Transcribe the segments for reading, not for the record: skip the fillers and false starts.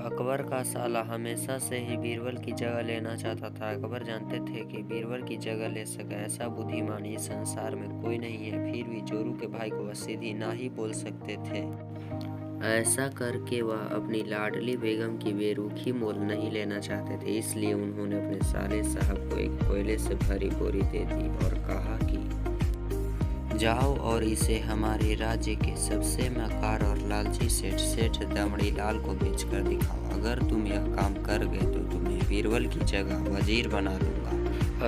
अकबर का साला हमेशा से ही बीरबल की जगह लेना चाहता था। अकबर जानते थे कि बीरबल की जगह ले सके ऐसा बुद्धिमान इस संसार में कोई नहीं है, फिर भी जोरू के भाई को वह सीधी ना ही बोल सकते थे। ऐसा करके वह अपनी लाडली बेगम की बेरुखी मोल नहीं लेना चाहते थे, इसलिए उन्होंने अपने साले साहब को एक कोयले से भरी बोरी दे दी और कहा कि जाओ और इसे हमारे राज्य के सबसे मकार और लालची सेठ दमड़ी लाल को बेचकर दिखाओ। अगर तुम यह काम कर गए तो तुम्हें बीरबल की जगह वजीर बना दूंगा।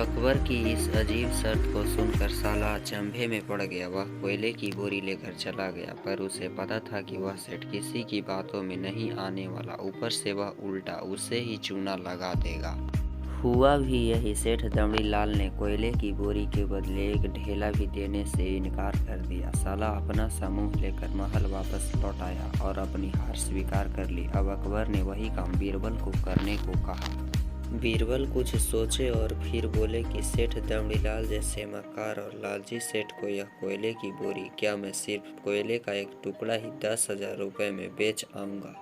अकबर की इस अजीब शर्त को सुनकर साला अचंभे में पड़ गया। वह कोयले की बोरी लेकर चला गया, पर उसे पता था कि वह सेठ किसी की बातों में नहीं आने वाला, ऊपर से वह उल्टा उसे ही चूना लगा देगा। हुआ भी यही। सेठ दमड़ी लाल ने कोयले की बोरी के बदले एक ढेला भी देने से इनकार कर दिया। साला अपना समूह लेकर महल वापस लौट आया और अपनी हार स्वीकार कर ली। अब अकबर ने वही काम बीरबल को करने को कहा। बीरबल कुछ सोचे और फिर बोले कि सेठ दमड़ी लाल जैसे मक्कार और लालची सेठ को यह कोयले की बोरी, क्या मैं सिर्फ कोयले का एक टुकड़ा ही 10,000 रुपये में बेच आऊँगा।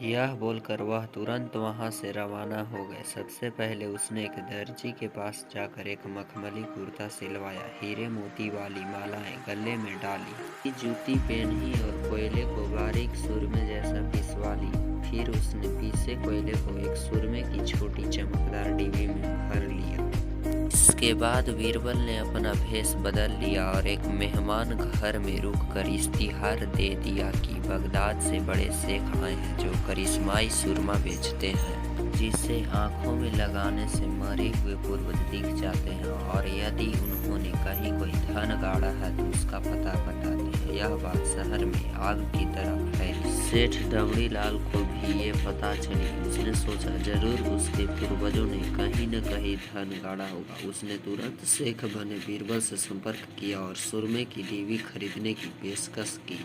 यह बोलकर वह तुरंत वहां से रवाना हो गए। सबसे पहले उसने एक दर्जी के पास जाकर एक मखमली कुर्ता सिलवाया, हीरे मोती वाली मालाएं गले में डाली, जूती पहनी और कोयले को बारीक सुरमे जैसा पिसवा ली। फिर उसने पीसे कोयले को एक सुरमे की छोटी चमकदार डिब्बी में भर लिया। इसके बाद बीरबल ने अपना भेष बदल लिया और एक मेहमान घर में रुककर इश्तिहार दे दिया कि बगदाद से बड़े शेख आए हैं जो करिश्माई सुरमा बेचते हैं, जिसे आंखों में लगाने से मरे हुए पूर्वज दिख जाते हैं, और यदि उन्होंने कहीं कोई धन गाड़ा है तो उसका पता बताते हैं। यह बात शहर में आग की तरह फैली। सेठ दमड़ी लाल को भी ये पता चली। उसने सोचा जरूर उसके पूर्वजों ने कहीं न कहीं धन गाड़ा होगा। उसने तुरंत शेख बने बीरबल से संपर्क किया और सुरमे की डिब्बी खरीदने की पेशकश की।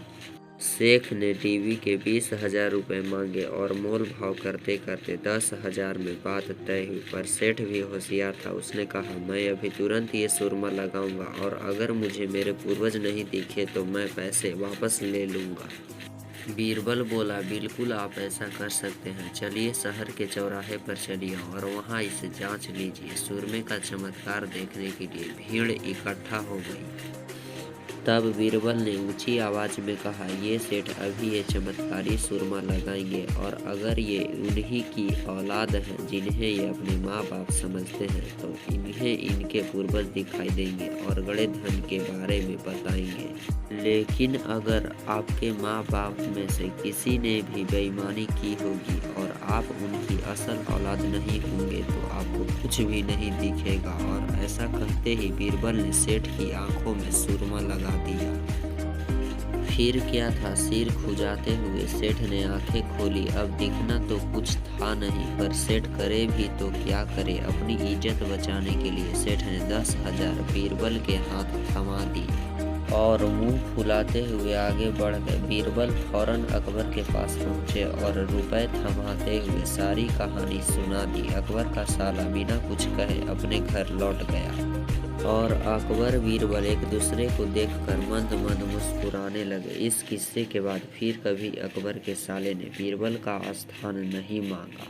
शेख ने डिब्बी के 20,000 रुपये मांगे और मोल भाव करते करते 10,000 में बात तय हुई। पर सेठ भी होशियार था। उसने कहा, मैं अभी तुरंत ये सुरमा लगाऊंगा और अगर मुझे मेरे पूर्वज नहीं दिखे तो मैं पैसे वापस ले लूँगा। बीरबल बोला, बिल्कुल आप ऐसा कर सकते हैं। चलिए शहर के चौराहे पर चलिए और वहाँ इसे जांच लीजिए। सुरमे का चमत्कार देखने के लिए भीड़ इकट्ठा हो गई। तब बीरबल ने ऊंची आवाज में कहा, ये सेठ अभी ये चमत्कारी सुरमा लगाएंगे और अगर ये उन्हीं की औलाद है जिन्हें ये अपने माँ बाप समझते हैं तो इन्हें इनके पूर्वज दिखाई देंगे और बड़े धन के बारे में बताएंगे। लेकिन अगर आपके माँ बाप में से किसी ने भी बेईमानी की होगी और आप उनकी असल औलाद नहीं होंगे तो आपको कुछ भी नहीं दिखेगा। और ऐसा कहते ही बीरबल ने सेठ की आंखों में सुरमा लगा दिया। फिर क्या था, सिर खुजाते हुए सेठ ने आंखें खोली। अब दिखना तो कुछ था नहीं, पर सेठ करे भी तो क्या करे। अपनी इज्जत बचाने के लिए सेठ ने 10,000 बीरबल के हाथ थमा दी और मुंह फुलाते हुए आगे बढ़ गए। बीरबल फौरन अकबर के पास पहुंचे और रुपए थमाते हुए सारी कहानी सुना दी। अकबर का साला बिना कुछ कहे अपने घर लौट गया और अकबर बीरबल एक दूसरे को देखकर मंद मंद मुस्कुराने लगे। इस किस्से के बाद फिर कभी अकबर के साले ने बीरबल का स्थान नहीं मांगा।